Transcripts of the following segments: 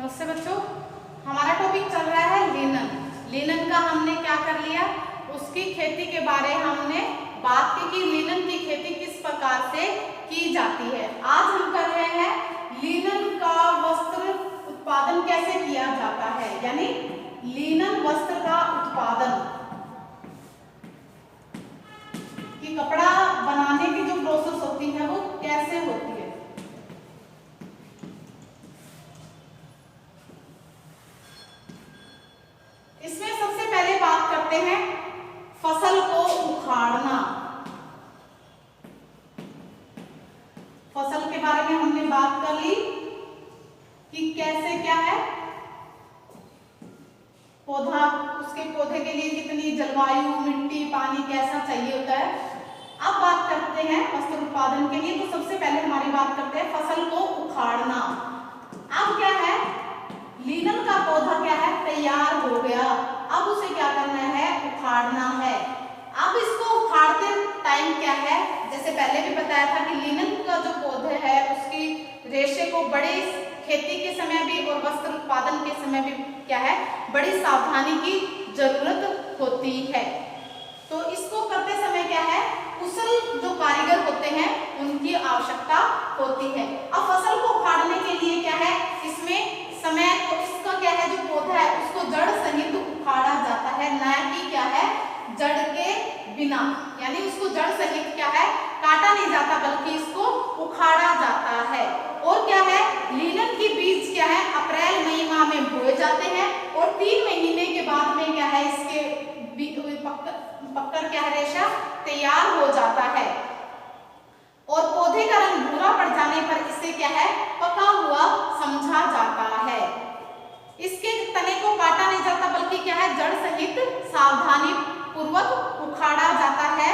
नमस्ते बच्चों, हमारा टॉपिक चल रहा है लिनन। लिनन का हमने क्या कर लिया, उसकी खेती के बारे हमने बात की कि लिनन की खेती किस प्रकार से की जाती है। आज हम कर रहे हैं लिनन का वस्त्र उत्पादन कैसे किया जाता है, यानी लिनन वस्त्र का उत्पादन कि कपड़ा बनाने की जो प्रोसेस होती है वो कैसे होती है। इसमें सबसे पहले बात करते हैं फसल को उखाड़ना। फसल के बारे में हमने बात कर ली कि कैसे क्या है, पौधा, उसके पौधे के लिए कितनी जलवायु, मिट्टी, पानी कैसा चाहिए होता है। अब बात करते हैं वस्त्र उत्पादन के लिए, तो सबसे पहले हमारी बात करते हैं फसल को उखाड़ना। अब क्या है, लिनन का पौधा क्या है, तैयार हो गया, अब उसे क्या करना है, उखाड़ना है। अब इसको उखाड़ते टाइम क्या है, जैसे पहले भी बताया था कि लिनन का जो पौधे है उसकी रेशे को बड़े खेती के समय भी और वस्त्र उत्पादन के समय भी क्या है, बड़ी सावधानी की जरूरत होती है। तो इसको करते समय क्या है, कुशल जो कारीगर होते हैं उनकी आवश्यकता होती है। अब फसल को उखाड़ने के लिए क्या है, इसमें समय को, इसका क्या है, जो पौधा है उसको जड़ सहित उखाड़ा जाता है, न कि क्या है जड़ के बिना, यानी उसको जड़ सहित क्या है काटा नहीं जाता, बल्कि इसको उखाड़ा जाता है। और क्या है, लिनन की बीज क्या है अप्रैल मई माह में बोए जाते हैं और 3 महीने के बाद में क्या है इसके पककर क्या है रेशा तैयार हो जाता है और पौधे का रंग भूरा पड़ जाने पर इसे क्या है पका हुआ समझा जाता है। इसके तने को काटा नहीं जाता, बल्कि क्या है जड़ सहित सावधानी पूर्वक उखाड़ा जाता है।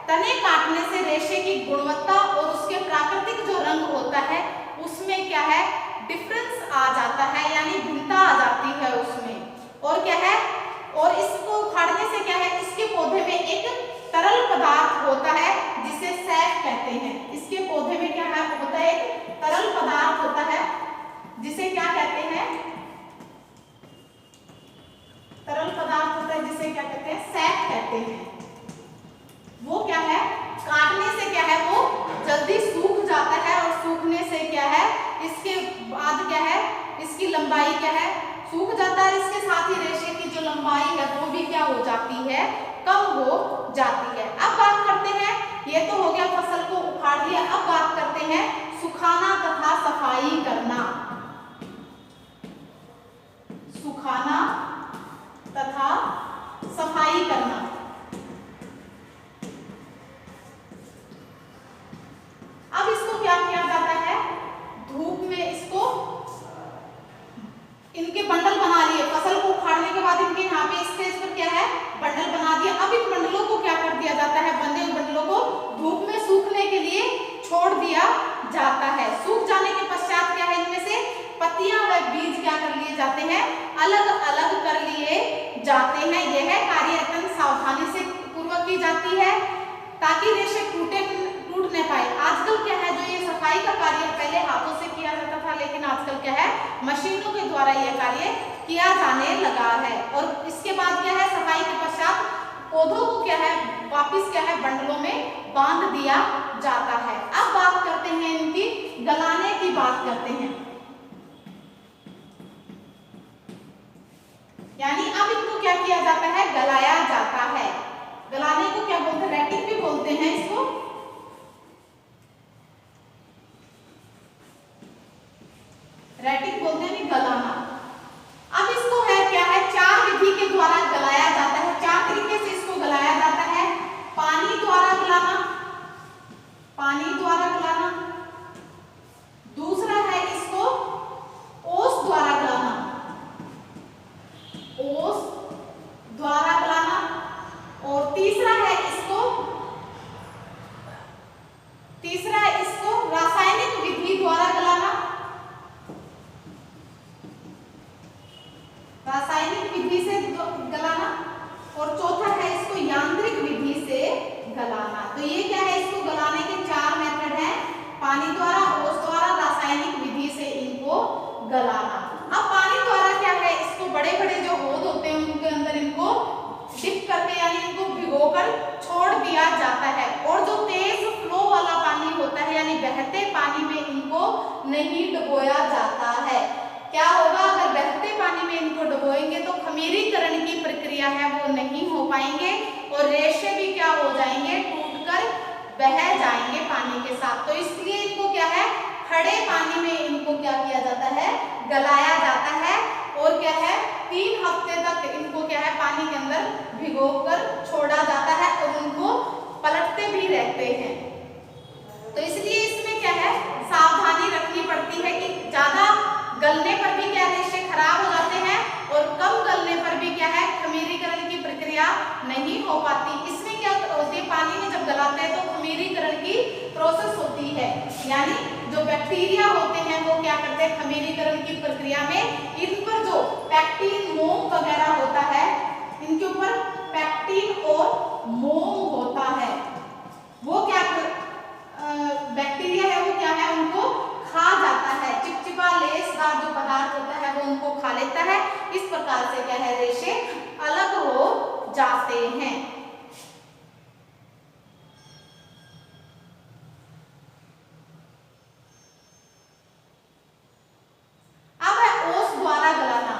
तने काटने से रेशे की गुणवत्ता और उसके प्राकृतिक जो रंग होता है उसमें क्या है डिफरेंस आ जाता है, यानी भिन्नता आ जाती है उसमें। और क्या है, और इसको उखाड़ने से क्या है, इसके पौधे में एक तरल पदार्थ होता है जिसे सैफ कहते हैं। इसके पौधे में क्या है होता है, एक तरल पदार्थ होता है जिसे क्या कहते हैं, तरल पदार्थ होता है जिसे क्या कहते हैं, सैफ कहते हैं। वो क्या है, काटने से क्या है वो जल्दी सूख जाता है और सूखने से क्या है इसके बाद क्या है इसकी लंबाई क्या है सूख जाता है। इसके साथ ही रेशे की जो लंबाई है वो भी क्या हो जाती है, कम हो जाती है। अब बात करते हैं, ये तो हो गया फसल को उखाड़ लिया, अब बात करते हैं सुखाना तथा सफाई करना। सुखाना तथा सफाई करना। अब इसको क्या किया जाता है, धूप में इसको इनके बंडल बना लिए, फसल को उखाड़ने के बाद इनके यहाँ पे स्टेज पर क्या है बंडल बना दिया। अब इन बंडलों को क्या कर दिया जाता है, बंधे हुए बंडलों को धूप में सूखने के लिए छोड़ दिया जाता है। सूख जाने के पश्चात क्या है, इनमें से पत्तियां व बीज क्या कर लिए जाते हैं, अलग अलग कर लिए जाते हैं। यह कार्य अत्यंत सावधानी से पूर्वक की जाती है ताकि रेशे टूट न पाए। आजकल क्या है, जो ये सफाई का कार्य पहले हाथों से किया जाता था, लेकिन आजकल क्या है मशीनों के द्वारा यह कार्य किया जाने लगा है। और इसके बाद क्या है, सफाई के पश्चात पौधों को क्या है वापिस क्या है बंडलों में बांध दिया जाता है। अब बात करते हैं इनकी गलाने की बात करते हैं, यानी अब इनको क्या किया जाता है, गलाया जाता है। गलाने को क्या बोलते हैं, रैटिंग भी बोलते हैं इसको। रैटिंग बोलते हैं गलाना। अब इसको है क्या है 4 विधि के द्वारा गलाया जाता है। 4 तरीके से इसको गलाया जाता है। पानी द्वारा गलाना, पानी द्वारा गलाना, दूसरा है इसको ओस द्वारा गलाना, ओस द्वारा गलाना, और तीसरा है इसको रासायनिक विधि द्वारा गलाना, रासायनिक विधि से गलाना, और चौथा है इसको यांत्रिक विधि से गलाना। तो ये क्या है, इसको गलाने के 4 मेथड हैं, पानी द्वारा, ओस द्वारा, रासायनिक विधि से इनको गलाना। अब बड़े बड़े जो होद होते हैं उनके अंदर इनको डिप करके यानी इनको भिगोकर छोड़ दिया जाता है। और जो तेज फ्लो वाला पानी होता है यानी बहते पानी में इनको नहीं डुबोया जाता है। क्या होगा, अगर बहते पानी में इनको डुबोएंगे तो खमीरीकरण की प्रक्रिया है वो नहीं हो पाएंगे और रेशे भी क्या हो जाएंगे, टूटकर बह जाएंगे पानी के साथ। तो इसलिए इनको क्या है, खड़े पानी में इनको क्या किया जाता है, गलाया जाता है और क्या है 3 हफ्ते तक इनको क्या है पानी के अंदर भिगोकर छोड़ा जाता है और उनको पलटते भी रहते हैं। तो इसलिए इसमें क्या है, सावधानी रखनी पड़ती है कि ज्यादा गलने पर भी क्या रेशे खराब हो जाते हैं और कम गलने पर भी क्या है खमीरीकरण की प्रक्रिया नहीं हो पाती। इसमें क्या होती है, पानी में जब गलाते हैं तो खमीरीकरण की प्रोसेस होती है, यानी जो बैक्टीरिया होते हैं वो क्या करते हैं खमीरीकरण की प्रक्रिया में इन पर जो पैक्टिन मोम वगैरह होता है, इनके ऊपर पैक्टिन और मोम होता है, वो क्या बैक्टीरिया है वो क्या है उनको खा जाता है, चिपचिपा लेसदार जो पदार्थ होता है वो उनको खा लेता है। इस प्रकार से क्या है रेशे अलग हो जाते हैं। अब है ओस द्वारा गलाना।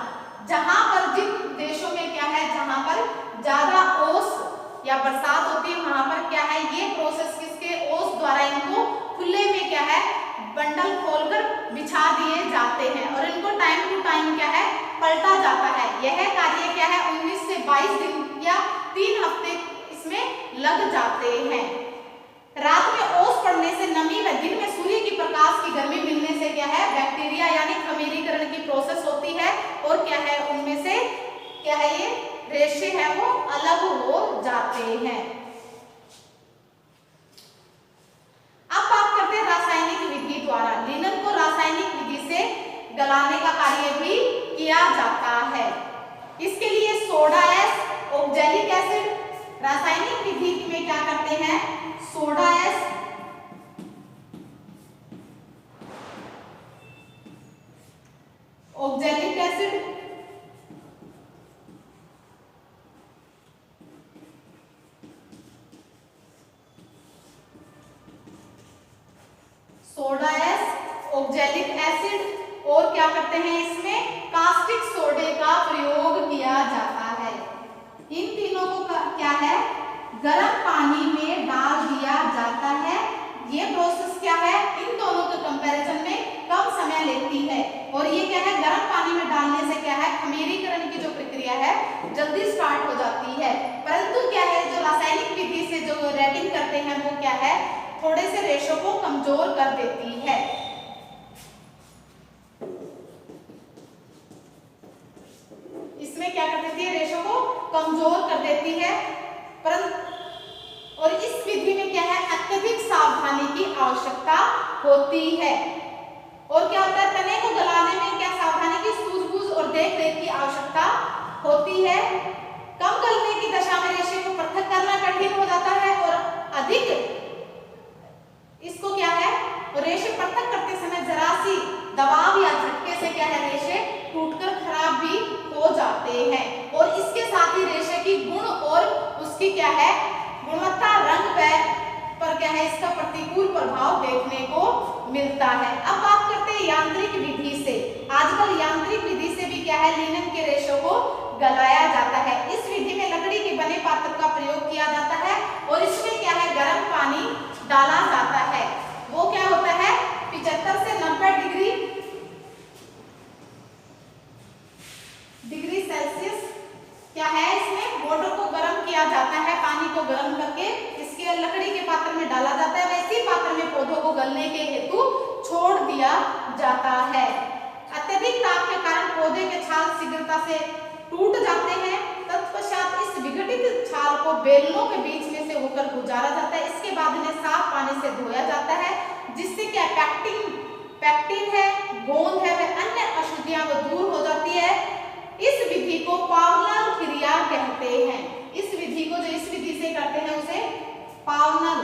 जहां पर जिन देशों में क्या है, जहां पर ज्यादा ओस या बरसात होती है वहां पर क्या है ये प्रोसेस किसके, ओस द्वारा इनको खुले में क्या है बंडल खोलकर बिछा दिए जाते हैं और इनको टाइम टू टाइम क्या है पलटा जाता है। यह कार्य क्या है 19 से 22 दिन या 3 हफ्ते इसमें लग जाते हैं। रात में ओस पड़ने से नमी व दिन में सूर्य की प्रकाश की गर्मी मिलने से क्या है बैक्टीरिया यानी खमीरीकरण की प्रोसेस होती है और क्या है उनमें से क्या है ये रेशे है वो अलग हो जाते हैं। अब बात करते हैं रासायनिक विधि द्वारा। लिनन को रासायनिक विधि से गलाने का कार्य भी किया जाता है। इसके लिए सोडा एस, ऑक्जेलिक एसिड, रासायनिक विधि में क्या करते हैं soda S, oxalic acid, soda S, oxalic acid और क्या करते हैं इसमें कास्टिक सोडे का प्रयोग किया जाता है। इन तीनों को क्या है गर्म पानी में डाल दिया जाता है। ये प्रोसेस क्या है इन दोनों के कंपैरिजन में कम समय लेती है और ये क्या है गर्म पानी में डालने से क्या है खमीरीकरण की जो प्रक्रिया है जल्दी स्टार्ट हो जाती है। परंतु क्या है जो रासायनिक विधि से जो रेटिंग करते हैं वो क्या है थोड़े से रेशों को कमजोर कर देती है। इसमें क्या कर देती है रेशों को कमजोर कर देती है। परंतु और इस विधि में क्या है अत्यधिक सावधानी की आवश्यकता होती है। और क्या होता है तने को गलाने में क्या सावधानी की सूझबूझ और देखरेख की आवश्यकता होती है। कम गलने की दशा में रेशे को पृथक करना कठिन हो जाता है और अधिक इसको क्या है रेशे पृथक करते समय जरा सी दबाव या झटके से क्या है रेशे टूटकर खराब भी हो जाते हैं। और इसके साथ ही रेशे की गुण और उसकी क्या है गुणवत्ता रंग पर क्या है इसका प्रतिकूल प्रभाव देखने को मिलता है। अब बात करते हैं यांत्रिक विधि से। आजकल यांत्रिक विधि से भी क्या है लिनन के रेशों को गलाया जाता है। इस विधि में लकड़ी के बने पात्र का प्रयोग किया जाता है और इसमें क्या है गर्म पानी डाला जाता है। वो क्या होता है 75 से 90 डिग्री सेल्सियस क्या है इसमें वाटर को गर्म किया जाता है। पानी को गर्म करके इसके लकड़ी के पात्र में डाला जाता है। वैसे पात्र में पौधों को गलने के हेतु छोड़ दिया जाता है। अत्यधिक ताप के कारण पौधे के छाल शीघ्रता से टूट जाते हैं। तत्पश्चात इस विघटित छाल को बेलनों के बीच में से होकर गुजारा जाता है। इसके बाद इन्हें साफ पानी से धोया जाता है जिससे क्या पैक्टिन है गोंद है व अन्य अशुद्धियां वो दूर हो जाती है। इस विधि को पावनल क्रिया कहते हैं। इस विधि को जो इस विधि से करते हैं उसे पावनल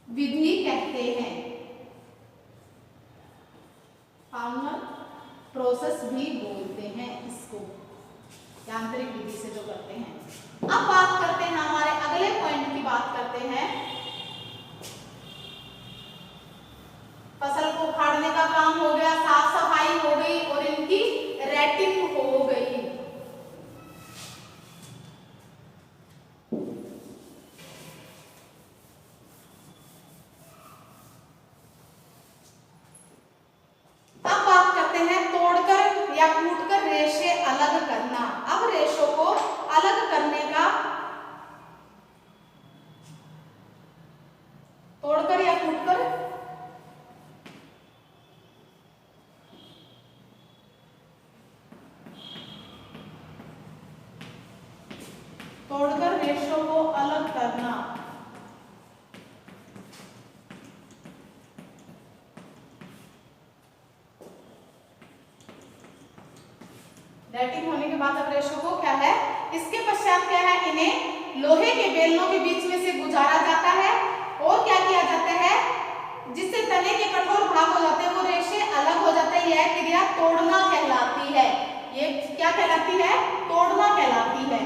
विधि कहते हैं। पावनल प्रोसेस भी बोलते हैं इसको, यांत्रिक विधि से जो करते हैं। अब बात करते हैं हमारे अगले पॉइंट की, बात करते हैं फसल को उखाड़ने का काम हो गया, साफ सफाई हो गई और इनकी रेटिंग हो गई। अब बात करते हैं तोड़कर या कूटकर रेशे अलग करना। अब रेशों को अलग करने का, तोड़कर या कूटकर, तोड़कर रेशों को अलग करना। रेटिंग होने के बाद अब रेशों को क्या है, इसके पश्चात क्या है, इन्हें लोहे के बेलनों के बीच में से गुजारा जाता है और क्या किया जाता है, जिससे तने के कठोर भाग हो जाते हैं वो रेशे अलग हो जाते हैं। यह क्रिया तोड़ना कहलाती है। ये क्या कहलाती है, तोड़ना कहलाती है।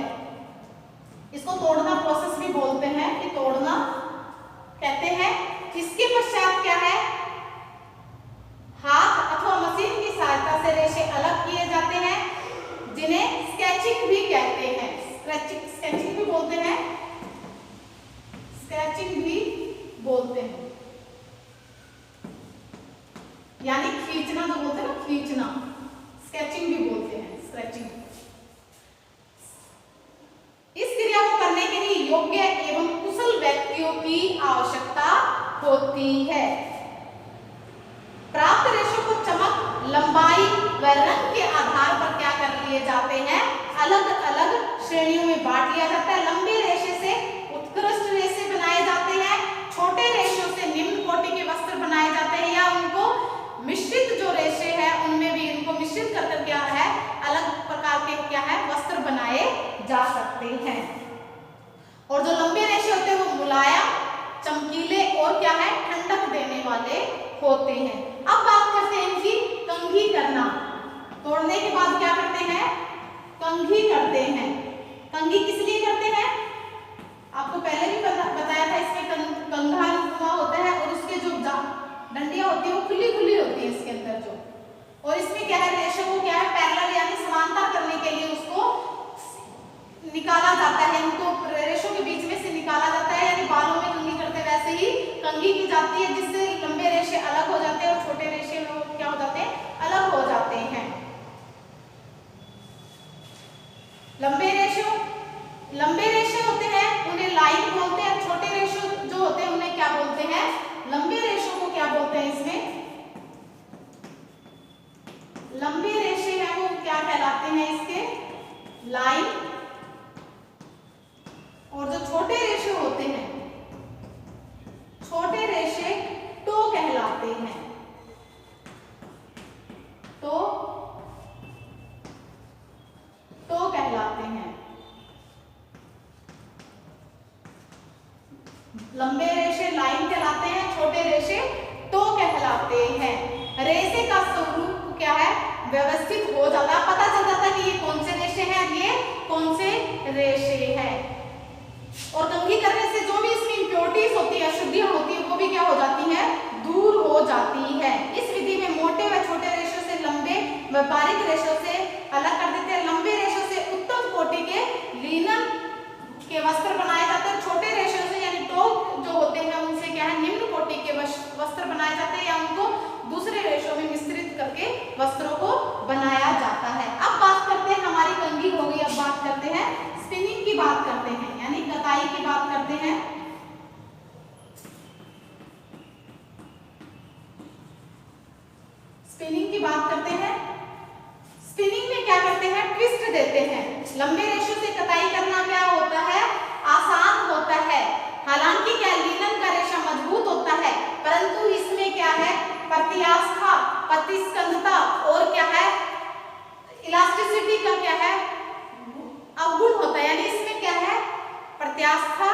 इसको तोड़ना प्रोसेस भी बोलते हैं, कि तोड़ना कहते हैं। इसके पश्चात क्या है, हाथ अथवा मशीन की सहायता से रेशे अलग किए जाते हैं, जिन्हें स्केचिंग भी कहते हैं। स्केचिंग भी बोलते हैं, स्केचिंग भी बोलते हैं, यानी खींचना जो बोलते हैं ना, खींचना, स्केचिंग भी बोलते हैं, स्केचिंग। इस क्रिया को करने के लिए योग्य एवं कुशल व्यक्तियों की आवश्यकता होती है। प्राप्त रेशों को चमक, लंबाई व रंग के आधार पर क्या कर लिए जाते हैं, अलग अलग श्रेणियों में बांट लिया जाता है। लंबे रेशे से उत्कृष्ट रेशे बनाए जाते हैं, छोटे रेशों से निम्न कोटि के वस्त्र बनाए जाते हैं, या उनको मिश्रित जो रेशे हैं उनमें भी इनको मिश्रित कर क्या है, अलग प्रकार के क्या है, वस्त्र बनाए जा सकते हैं। और जो लंबे रेशे होते हैं वो मुलायम, चमकीले और क्या है, ठंडक देने वाले होते हैं। अब बात करते हैं इनकी कंघी करना। तोड़ने के बाद क्या करते हैं, कंघी करते हैं। कंघी किस लिए करते हैं, आपको पहले भी बताया था। इसमें कंघा नुमा होता है और उसके जो डंडियां होती है वो खुली खुली होती है इसके अंदर जो, और इसमें क्या है, रेशों को क्या है, पैरेलल यानी समांतर करने के लिए उसको निकाला जाता है। इनको रेशों के बीच में से निकाला जाता है, यानी बालों में कंघी करते वैसे ही कंघी की जाती है, जिससे लंबे रेशे अलग हो जाते हैं और छोटे रेशे क्या हो जाते हैं, अलग हो जाते हैं। लंबे रेशे होते हैं उन्हें लाइन बोलते हैं। छोटे रेशे जो होते हैं उन्हें क्या बोलते हैं, लंबे रेशों को क्या बोलते हैं, इसमें लंबे रेशे हैं वो क्या कहलाते हैं, इसके लाइन। और जो छोटे रेशे होते हैं, छोटे रेशे टो कहलाते हैं। टो कहलाते हैं। लंबे रेशे लाइन कहलाते हैं, छोटे रेशे टो कहलाते हैं। रेशे का स्वरूप क्या है, व्यवस्थित हो जाता है, पता चल जाता है कि ये कौन से रेशे हैं, ये कौन से रेशे हैं। और कंघी करने से जो भी इसमें इम्प्योरिटीज होती है, अशुद्धियां होती है, वो भी क्या हो जाती है, दूर हो जाती है। इस विधि में मोटे व छोटे रेशों से लंबे व बारीक रेशों से अलग कर देते हैं। लंबे रेशों से उत्तम कोटि के लिनन के वस्त्र बनाए जाते हैं। छोटे रेशों से यानी टो जो होते हैं उनसे क्या है, निम्न कोटि के वस्त्र बनाए जाते हैं, या उनको दूसरे रेशों में मिश्रित करके वस्त्रों को बनाया जाता है। अब बात करते हैं, हमारी कंघी हो गई, अब बात करते हैं स्पिनिंग की बात करते हैं, यानी कताई की बात करते हैं। स्पिनिंग की बात करते हैं। स्पिनिंग में क्या करते हैं, ट्विस्ट देते हैं। लंबे रेशों से कताई करना क्या होता है, आसान होता है। हालांकि क्या लिनन का रेशा मजबूत होता है, परंतु इसमें क्या है, प्रत्यास्था, प्रतिस्कंधता और क्या है, इलास्टिसिटी का क्या है, अवगुण होता है। यानी इसमें क्या है, प्रत्यास्था,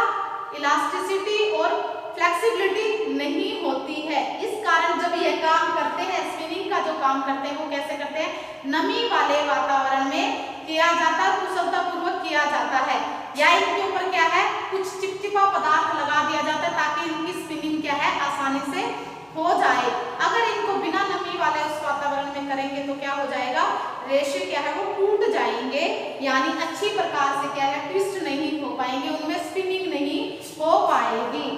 इलास्टिसिटी और फ्लेक्सिबिलिटी नहीं होती है। इस कारण जब यह काम करते हैं, स्पिनिंग का जो काम काम करते हैं वो कैसे करते हैं, नमी वाले वातावरण में किया जाता है, कुशलतापूर्वक किया जाता है, या इनके ऊपर क्या है कुछ चिपचिपा पदार्थ लगा दिया जाता है ताकि इनकी स्पिनिंग क्या है आसानी से हो जाए। अगर इनको बिना नमी वाले उस वातावरण में करेंगे तो क्या हो जाएगा, रेशे क्या है वो टूट जाएंगे, यानी अच्छी प्रकार से क्या है ट्विस्ट नहीं हो पाएंगे, उनमें स्पिनिंग नहीं हो पाएगी।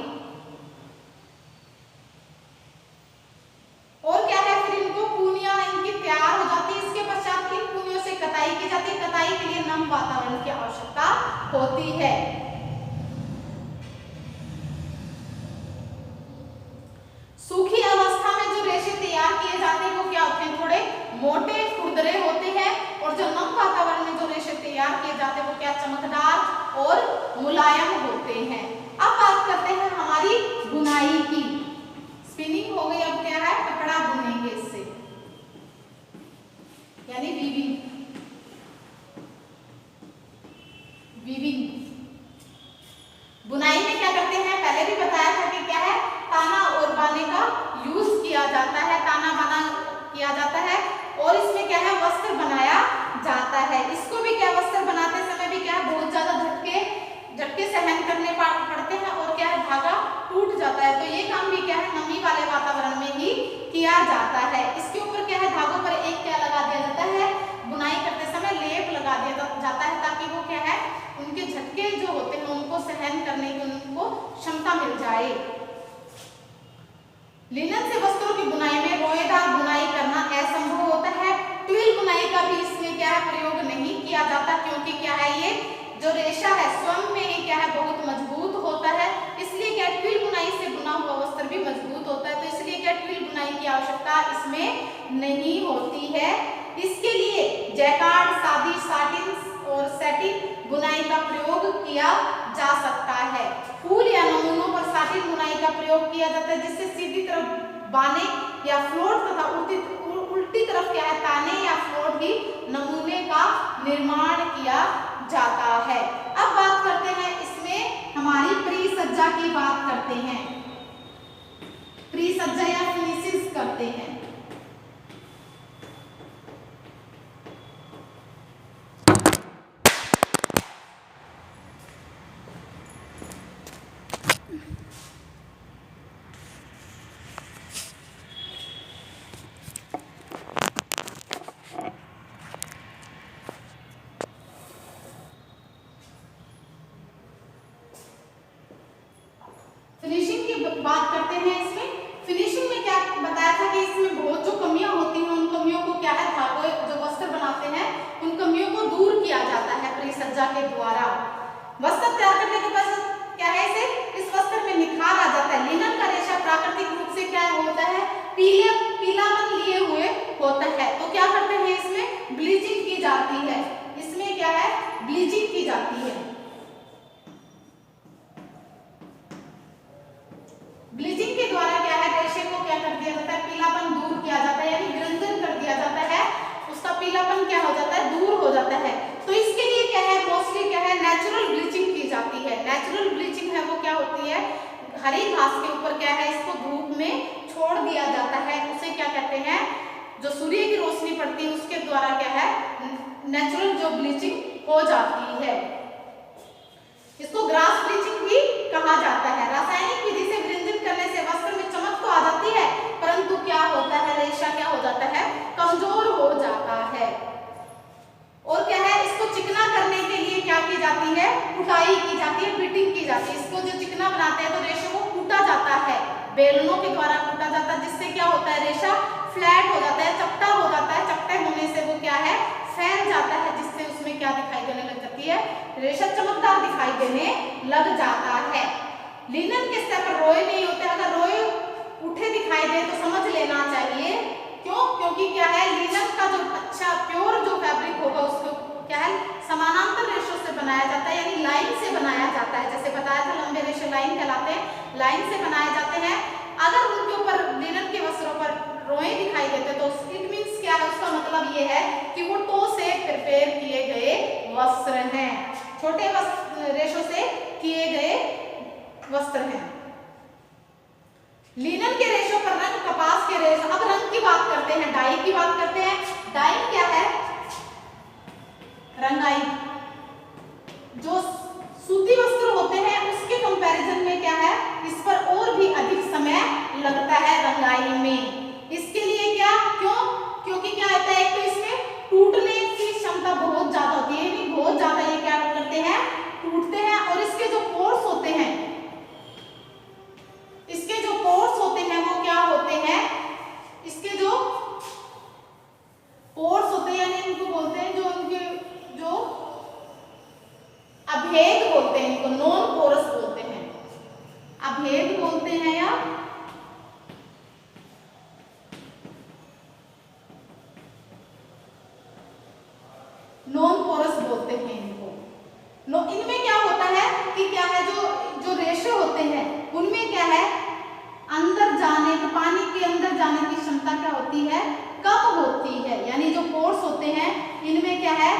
और क्या है फिर इनको पूनियां इनकी तैयार हो जाती है। इसके पश्चात इन पूनियों से कताई की जाती है। कताई के लिए नम वातावरण की आवश्यकता होती है। सूखी अवस्था में जो रेशे तैयार किए जाते हैं वो क्या होते हैं, थोड़े मोटे खुरदरे होते हैं, और जो नम वातावरण में जो रेशे तैयार किए जाते हैं वो क्या चमकदार और मुलायम होते हैं। अब बात करते हैं हमारी बुनाई की। स्पिनिंग हो गई, अब क्या है कपड़ा बुनेंगे इससे, यानी वीविंग। बुनाई में क्या करते हैं, पहले भी बताया था कि क्या है ताना और बाने का यूज किया जाता है, ताना बाना किया जाता है, और इसमें क्या है वस्त्र बनाया जाता है। इसको भी क्या वस्त्र बनाते समय भी क्या बहुत ज्यादा झटके सहन करने पड़ते हैं, और क्या है धागा टूट जाता है। तो ये काम भी क्या है नमी वाले वातावरण में ही किया जाता है। इसके ऊपर क्या है धागों पर एक क्या लगा दिया जाता है, बुनाई करते समय लेप लगा दिया जाता है ताकि वो क्या है उनके झटके जो होते हैं उनको सहन करने की उनको क्षमता मिल जाए। लिनन से वस्त्रों की बुनाई में रोएदार बुनाई करना असंभव होता है। ट्विल बुनाई का भी इसमें क्या है प्रयोग नहीं किया जाता, क्योंकि क्या है ये जो रेशा है स्वयं में ही क्या है बहुत मजबूत होता है, इसलिए क्या ट्विल बुनाई से बुना हुआ वस्त्र भी मजबूत होता है, तो इसलिए क्या ट्विल बुनाई की आवश्यकता इसमें नहीं होती है। इसके लिए जैकार्ड, सादी, साटिन और सैटिन बुनाई का प्रयोग किया जा सकता है। फूल या नमूनों पर साटिन बुनाई का प्रयोग किया जाता है, जिससे सीधी तरफ बाने या फ्लोट तथा उल्टी तरफ क्या है ताने या फ्लोट भी नमूने का निर्माण किया जाता है। अब बात करते हैं इसमें हमारी परिसज्जा की बात करते हैं, परिसज्जा या फिनिशिंग करते हैं। फिनिशिंग की बात करते हैं। इसमें फिनिशिंग में क्या बताया था कि इसमें बहुत जो कमियां होती हैं उन कमियों को क्या है धागे जो वस्त्र बनाते हैं उन कमियों को दूर किया जाता है परिसज्जा के द्वारा। वस्त्र तैयार करने के बाद क्या है इस वस्त्र में निखार आ जाता है। लिनन का रेशा प्राकृतिक रूप से क्या होता है पीलापन लिए हुए होता है, तो क्या करते हैं इसमें ब्लीचिंग की जाती है। इसमें क्या है ब्लीचिंग की जाती है। ब्लीचिंग के द्वारा क्या है रेशे को क्या कर दिया जाता है पीलापन दूर किया जाता है, यानी विरंजन कर दिया जाता है, उसका पीलापन क्या हो जाता है दूर हो जाता है। तो इसके लिए क्या है मोस्टली क्या है नेचुरल ब्लीचिंग की जाती है। नेचुरल ब्लीचिंग है वो क्या होती है हरी घास के ऊपर क्या है इसको धूप में छोड़ दिया जाता है, उसे क्या कहते हैं जो सूर्य की रोशनी पड़ती है उसके द्वारा क्या है नेचुरल जो ब्लीचिंग हो जाती है। इसको ग्रास ब्लीचिंग भी कहा जाता है। रासायनिक विधि से विरंजन करने से वस्त्र में चमक तो आ जाती है, परंतु क्या होता है रेशा क्या हो जाता है कमजोर हो जाता है। और क्या है इसको चिकना करने के लिए क्या की जाती है कुटाई की जाती है, बीटिंग की जाती है। इसको जो चिकना बनाते हैं तो रेशे को कूटा जाता है, बेलनों के द्वारा कूटा जाता है, जिससे क्या होता है रेशा फ्लैट हो जाता है, चपटा हो जाता है। चपटे होने से वो क्या है फैल जाता है, जिससे उसमें क्या दिखाई देने लग जाती है रेशा चमकदार दिखाई देने लग जाता है। लिनन के स्तर पर रोए नहीं होते, अगर रोए उठे दिखाई दे तो समझ लेना चाहिए क्यों, क्योंकि क्या है लिनन का जो अच्छा प्योर जो फैब्रिक होगा उसको क्या है समानांतर रेशों से बनाया जाता है, यानी लाइन से बनाया जाता है। जैसे बताया था लंबे रेशे लाइन कहलाते हैं, लाइन से बनाए जाते हैं। अगर उनके ऊपर लिनन के वस्त्रों पर रोए दिखाई देते तो इट मींस क्या है उसका मतलब ये है कि वो टो से प्रिपेयर किए गए वस्त्र हैं, छोटे रेशों से किए गए वस्त्र हैं। लिनन के रेशो पर रंग, कपास के रेशो। अब रंग की बात करते हैं, डाई की बात करते हैं। डाई क्या है? रंगाई। जो सूती वस्त्र होते हैं उसके कंपैरिजन में क्या है, इस पर और भी अधिक समय लगता है रंगाई में। इसके लिए क्या, क्यों? क्योंकि क्या होता है, एक तो इसमें टूटने की क्षमता बहुत ज्यादा होती है, यानी बहुत ज्यादा ये क्या करते हैं, टूटते हैं। और इसके जो पोर्स होते हैं, इसके जो पोर्स होते हैं वो क्या होते हैं, इसके जो पोर्स होते हैं यानी इनको बोलते हैं, जो उनके जो अभेद बोलते हैं, इनको नॉन पोरस बोलते हैं, अभेद बोलते हैं या नॉन पोरस बोलते हैं इनको। इनमें क्या होता है कि क्या है, जो रेशे होते हैं उनमें क्या है, अंदर जाने, तो पानी के अंदर जाने की क्षमता क्या होती है, कम होती है। यानी जो पोर्स होते हैं इनमें क्या है,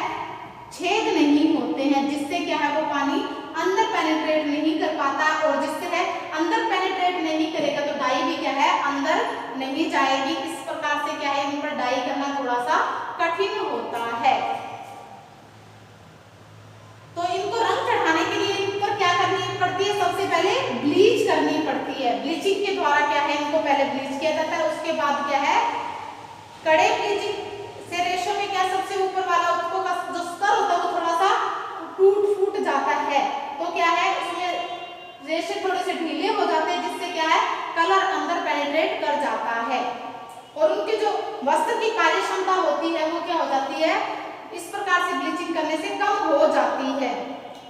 छेद नहीं होते हैं, जिससे क्या है वो पानी अंदर पेनिट्रेट नहीं कर पाता, और जिससे है अंदर पेनिट्रेट नहीं करेगा तो डाई भी क्या है, अंदर नहीं जाएगी। इस प्रकार से क्या है, इन पर डाई करना थोड़ा सा कठिन होता है। तो इनको रंग चढ़ाने के लिए इन पर क्या करनी पड़ती है, सबसे पहले ब्लीच करनी पड़ती है। ब्लीचिंग के द्वारा क्या है, इनको पहले ब्लीच किया जाता है, उसके बाद क्या है, कड़े ब्लीचिंग से रेशो में क्या, सबसे ऊपर वाला उसको का जो स्तर होता है वो थोड़ा सा टूट फूट जाता है, तो क्या है उसमें रेशे थोड़े से ढीले हो जाते हैं, जिससे क्या है कलर अंदर पेनिट्रेट कर जाता है, और उनकी जो वस्त्र की कार्य क्षमता होती है वो क्या हो जाती है, इस प्रकार से ब्लीचिंग करने से कम हो जाती है,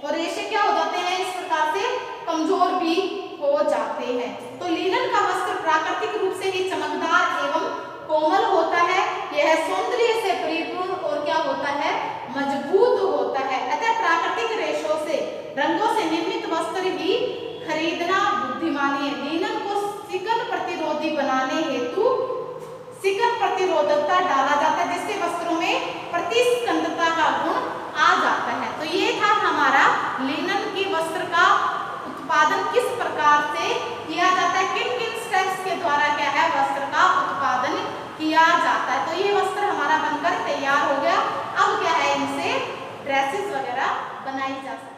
और रेशे क्या हो जाते हैं, इस प्रकार से कमजोर भी हो जाते हैं। तो लिनन का वस्त्र प्राकृतिक रूप से ही चमकदार एवं कोमल होता है, यह सौंदर्य से परिपूर्ण और क्या होता है, मजबूत होता है। अतः प्राकृतिक रेशों से, रंगों से निर्मित वस्त्र ही खरीदना बुद्धिमानी है। लिनन को सिकन प्रतिरोधी बनाने हेतु सिकन प्रतिरोधकता डाला जाता है, जिससे वस्त्रों में प्रतिस्कंदता का गुण आ जाता है। तो ये था हमारा लिनन की वस्त्र का उत्पादन किस प्रकार से किया जाता है, किन किन स्टेप्स के द्वारा क्या है वस्त्र का उत्पादन किया जाता है। तो ये वस्त्र हमारा बनकर तैयार हो गया। अब क्या है, इनसे ड्रेसेस वगैरह बनाई जा सकती है।